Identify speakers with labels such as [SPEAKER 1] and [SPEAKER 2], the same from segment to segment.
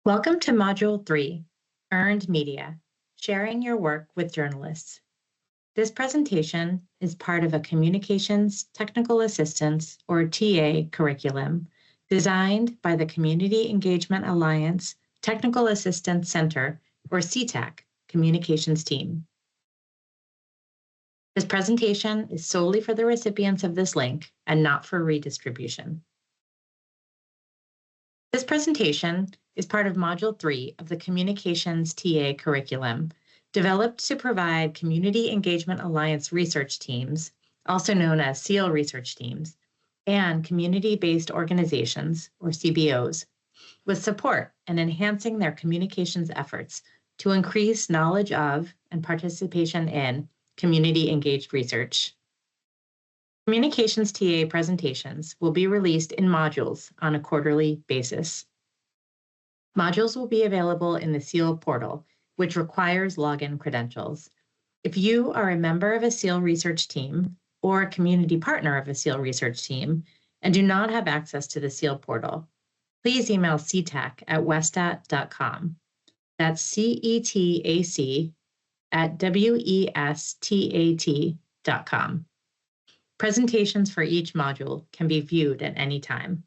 [SPEAKER 1] Welcome to Module 3, Earned Media, Sharing Your Work with Journalists. This presentation is part of a Communications Technical Assistance, or TA, curriculum designed by the Community Engagement Alliance Technical Assistance Center, or CETAC, communications team. This presentation is solely for the recipients of this link and not for redistribution. This presentation is part of Module 3 of the Communications TA curriculum, developed to provide Community Engagement Alliance research teams, also known as CEAL research teams, and community-based organizations, or CBOs, with support in enhancing their communications efforts to increase knowledge of and participation in community-engaged research. Communications TA presentations will be released in modules on a quarterly basis. Modules will be available in the CEAL portal, which requires login credentials. If you are a member of a CEAL research team or a community partner of a CEAL research team and do not have access to the CEAL portal, please email cetac@westat.com. That's CETAC@WESTAT.com. Presentations for each module can be viewed at any time.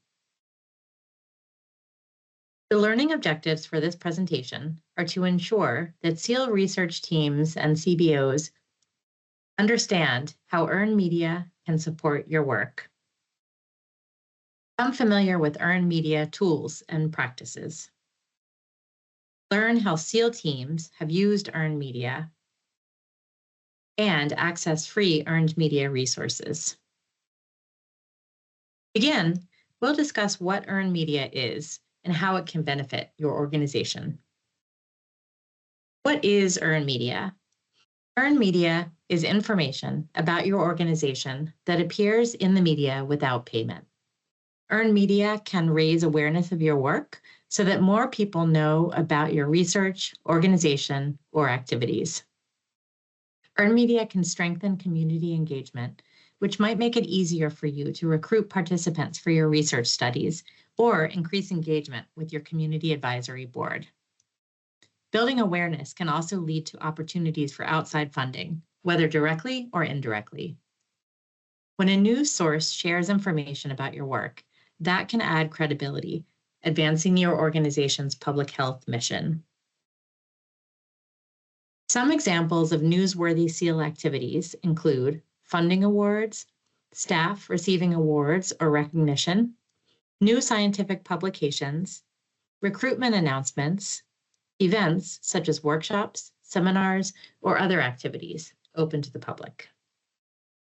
[SPEAKER 1] The learning objectives for this presentation are to ensure that CEAL research teams and CBOs understand how earned media can support your work. Become familiar with earned media tools and practices. Learn how CEAL teams have used earned media and access free earned media resources. Begin, we'll discuss what earned media is and how it can benefit your organization. What is earned media? Earned media is information about your organization that appears in the media without payment. Earned media can raise awareness of your work so that more people know about your research, organization, or activities. Earned media can strengthen community engagement, which might make it easier for you to recruit participants for your research studies or increase engagement with your community advisory board. Building awareness can also lead to opportunities for outside funding, whether directly or indirectly. When a news source shares information about your work, that can add credibility, advancing your organization's public health mission. Some examples of newsworthy CEAL activities include funding awards, staff receiving awards or recognition, new scientific publications, recruitment announcements, events such as workshops, seminars, or other activities open to the public.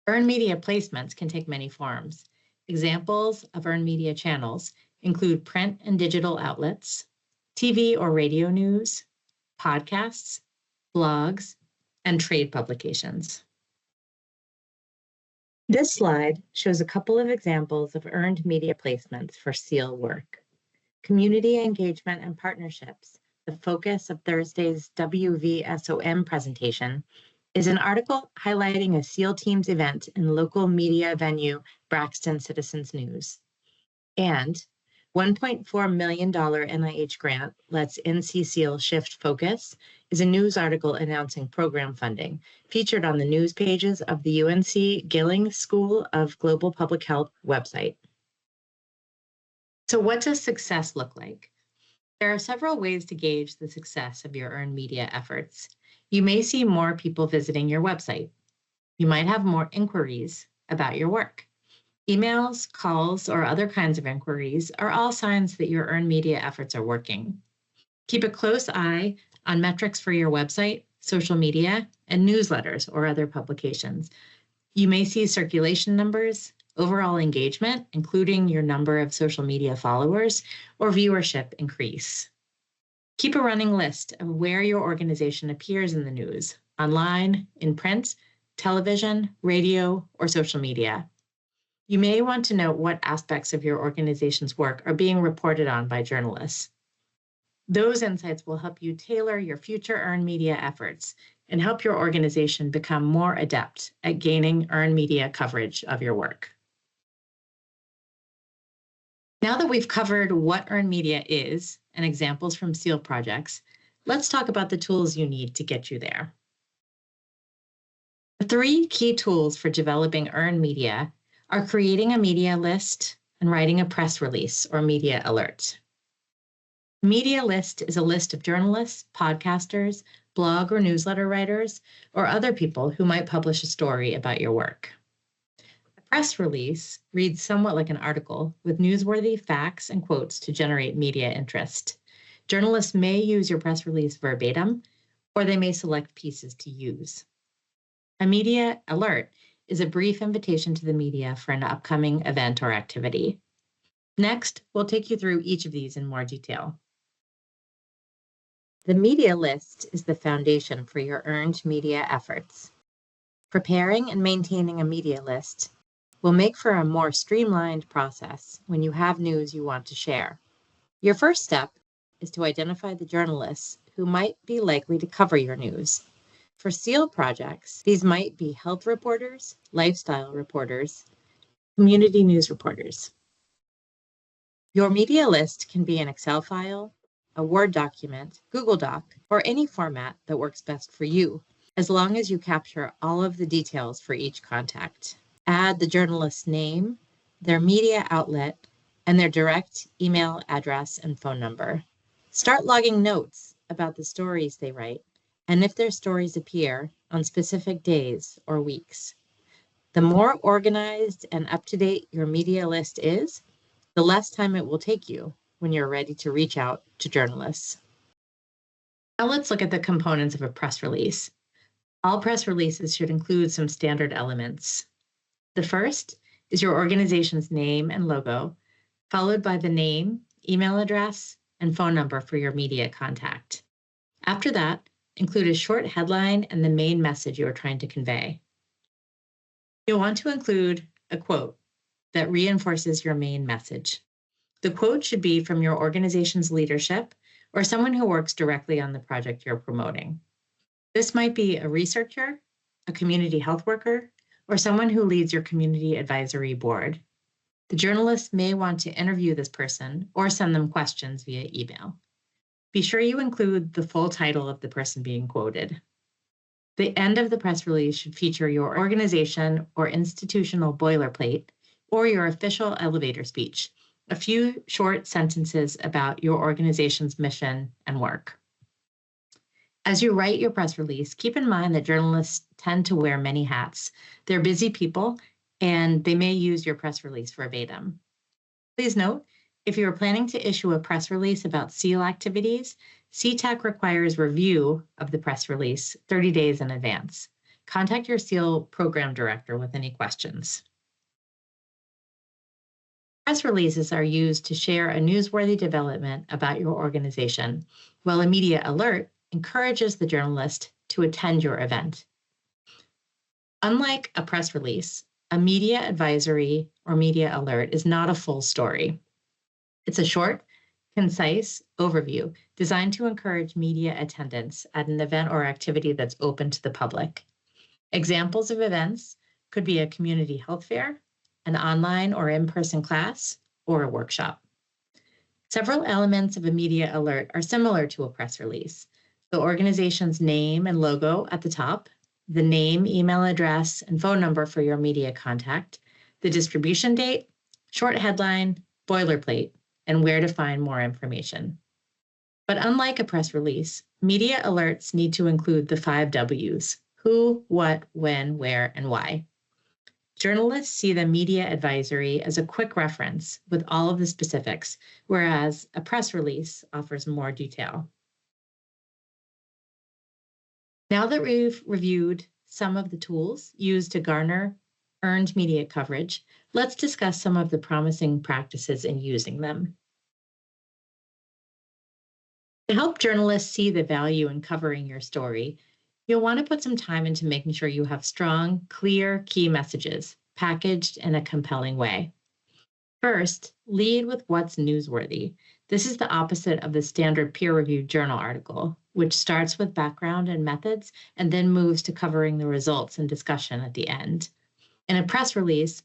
[SPEAKER 1] Earned media placements can take many forms. Examples of earned media channels include print and digital outlets, TV or radio news, podcasts, blogs, and trade publications. This slide shows a couple of examples of earned media placements for CEAL work. Community engagement and partnerships, the focus of Thursday's WVSOM presentation, is an article highlighting a CEAL team's event in local media venue Braxton Citizens News. And $1.4 million NIH grant lets NC CEAL shift focus is a news article announcing program funding featured on the news pages of the UNC Gillings School of Global Public Health website. So what does success look like? There are several ways to gauge the success of your earned media efforts. You may see more people visiting your website. You might have more inquiries about your work. Emails, calls, or other kinds of inquiries are all signs that your earned media efforts are working. Keep a close eye on metrics for your website, social media, and newsletters or other publications. You may see circulation numbers, overall engagement, including your number of social media followers, or viewership increase. Keep a running list of where your organization appears in the news, online, in print, television, radio, or social media. You may want to note what aspects of your organization's work are being reported on by journalists. Those insights will help you tailor your future earned media efforts and help your organization become more adept at gaining earned media coverage of your work. Now that we've covered what earned media is and examples from CEAL projects, let's talk about the tools you need to get you there. The 3 key tools for developing earned media are creating a media list and writing a press release or media alert. Media list is a list of journalists, podcasters, blog or newsletter writers, or other people who might publish a story about your work. A press release reads somewhat like an article with newsworthy facts and quotes to generate media interest. Journalists may use your press release verbatim, or they may select pieces to use. A media alert is a brief invitation to the media for an upcoming event or activity. Next, we'll take you through each of these in more detail. The media list is the foundation for your earned media efforts. Preparing and maintaining a media list will make for a more streamlined process when you have news you want to share. Your first step is to identify the journalists who might be likely to cover your news. For CEAL projects, these might be health reporters, lifestyle reporters, community news reporters. Your media list can be an Excel file, a Word document, Google Doc, or any format that works best for you, as long as you capture all of the details for each contact. Add the journalist's name, their media outlet, and their direct email address and phone number. Start logging notes about the stories they write, and if their stories appear on specific days or weeks. The more organized and up-to-date your media list is, the less time it will take you when you're ready to reach out to journalists. Now let's look at the components of a press release. All press releases should include some standard elements. The first is your organization's name and logo, followed by the name, email address, and phone number for your media contact. After that, include a short headline and the main message you are trying to convey. You'll want to include a quote that reinforces your main message. The quote should be from your organization's leadership or someone who works directly on the project you're promoting. This might be a researcher, a community health worker, or someone who leads your community advisory board. The journalist may want to interview this person or send them questions via email. Be sure you include the full title of the person being quoted. The end of the press release should feature your organization or institutional boilerplate or your official elevator speech, a few short sentences about your organization's mission and work. As you write your press release, keep in mind that journalists tend to wear many hats. They're busy people, and they may use your press release verbatim. Please note, if you are planning to issue a press release about CEAL activities, CETAC requires review of the press release 30 days in advance. Contact your CEAL program director with any questions. Press releases are used to share a newsworthy development about your organization, while a media alert encourages the journalist to attend your event. Unlike a press release, a media advisory or media alert is not a full story. It's a short, concise overview designed to encourage media attendance at an event or activity that's open to the public. Examples of events could be a community health fair, an online or in-person class, or a workshop. Several elements of a media alert are similar to a press release. The organization's name and logo at the top, the name, email address, and phone number for your media contact, the distribution date, short headline, boilerplate, and where to find more information. But unlike a press release, media alerts need to include the 5 W's: who, what, when, where, and why. Journalists see the media advisory as a quick reference with all of the specifics, whereas a press release offers more detail. Now that we've reviewed some of the tools used to garner earned media coverage, let's discuss some of the promising practices in using them. To help journalists see the value in covering your story, you'll want to put some time into making sure you have strong, clear key messages packaged in a compelling way. First, lead with what's newsworthy. This is the opposite of the standard peer-reviewed journal article, which starts with background and methods and then moves to covering the results and discussion at the end. In a press release,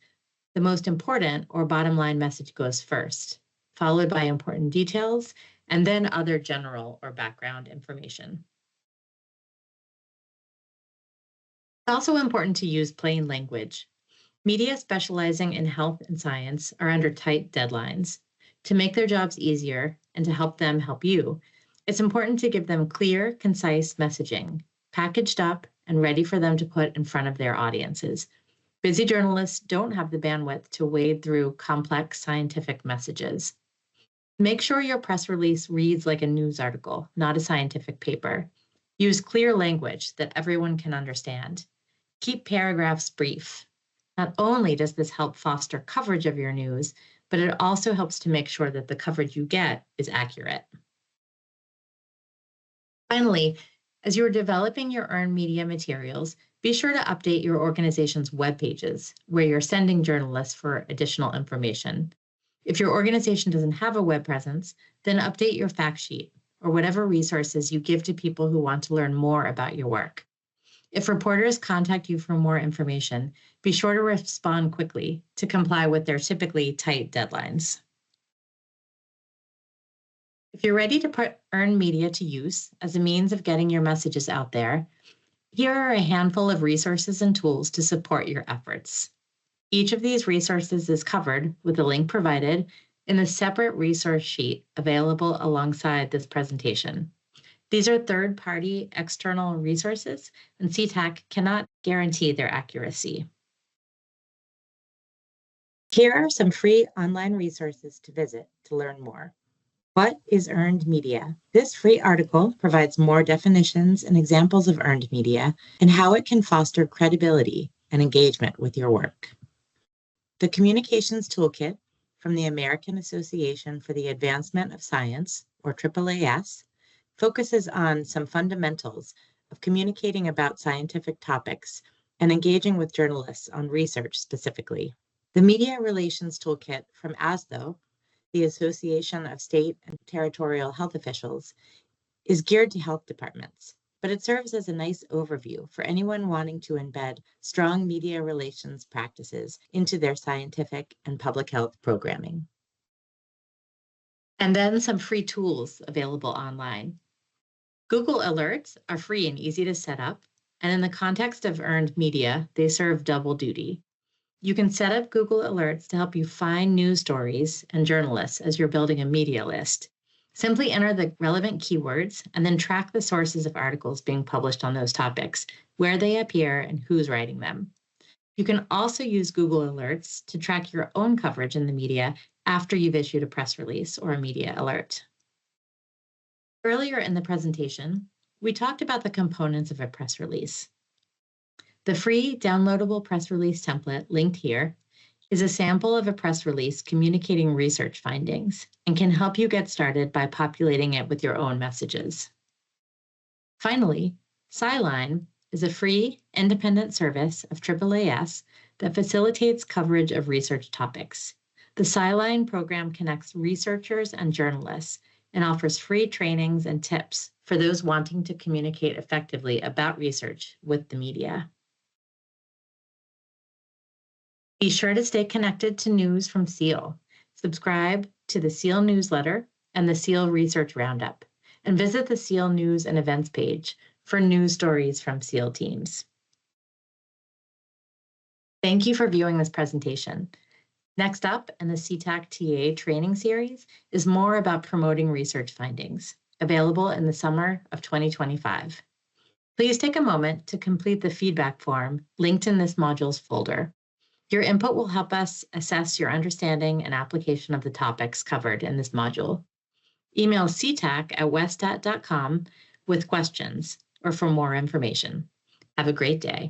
[SPEAKER 1] the most important or bottom line message goes first. followed by important details, and then other general or background information. It's also important to use plain language. Media specializing in health and science are under tight deadlines. To make their jobs easier and to help them help you, it's important to give them clear, concise messaging, packaged up and ready for them to put in front of their audiences. Busy journalists don't have the bandwidth to wade through complex scientific messages. Make sure your press release reads like a news article, not a scientific paper. Use clear language that everyone can understand. Keep paragraphs brief. Not only does this help foster coverage of your news, but it also helps to make sure that the coverage you get is accurate. Finally, as you're developing your earned media materials, be sure to update your organization's web pages where you're sending journalists for additional information. If your organization doesn't have a web presence, then update your fact sheet or whatever resources you give to people who want to learn more about your work. If reporters contact you for more information, be sure to respond quickly to comply with their typically tight deadlines. If you're ready to put earned media to use as a means of getting your messages out there, here are a handful of resources and tools to support your efforts. Each of these resources is covered with a link provided in a separate resource sheet available alongside this presentation. These are third-party external resources, and CETAC cannot guarantee their accuracy. Here are some free online resources to visit to learn more. What is earned media? This free article provides more definitions and examples of earned media and how it can foster credibility and engagement with your work. The Communications Toolkit from the American Association for the Advancement of Science, or AAAS, focuses on some fundamentals of communicating about scientific topics and engaging with journalists on research specifically. The Media Relations Toolkit from ASTHO, the Association of State and Territorial Health Officials, is geared to health departments, but it serves as a nice overview for anyone wanting to embed strong media relations practices into their scientific and public health programming. And then some free tools available online. Google Alerts are free and easy to set up, and in the context of earned media, they serve double duty. You can set up Google Alerts to help you find news stories and journalists as you're building a media list. Simply enter the relevant keywords and then track the sources of articles being published on those topics, where they appear, and who's writing them. You can also use Google Alerts to track your own coverage in the media after you've issued a press release or a media alert. Earlier in the presentation, we talked about the components of a press release. The free downloadable press release template linked here is a sample of a press release communicating research findings and can help you get started by populating it with your own messages. Finally, SciLine is a free, independent service of AAAS that facilitates coverage of research topics. The SciLine program connects researchers and journalists and offers free trainings and tips for those wanting to communicate effectively about research with the media. Be sure to stay connected to news from CEAL. Subscribe to the CEAL newsletter and the CEAL Research Roundup, and visit the CEAL News and Events page for news stories from CEAL teams. Thank you for viewing this presentation. Next up in the CETAC TA training series is more about promoting research findings, available in the summer of 2025. Please take a moment to complete the feedback form linked in this module's folder. Your input will help us assess your understanding and application of the topics covered in this module. Email cetac@westat.com with questions or for more information. Have a great day.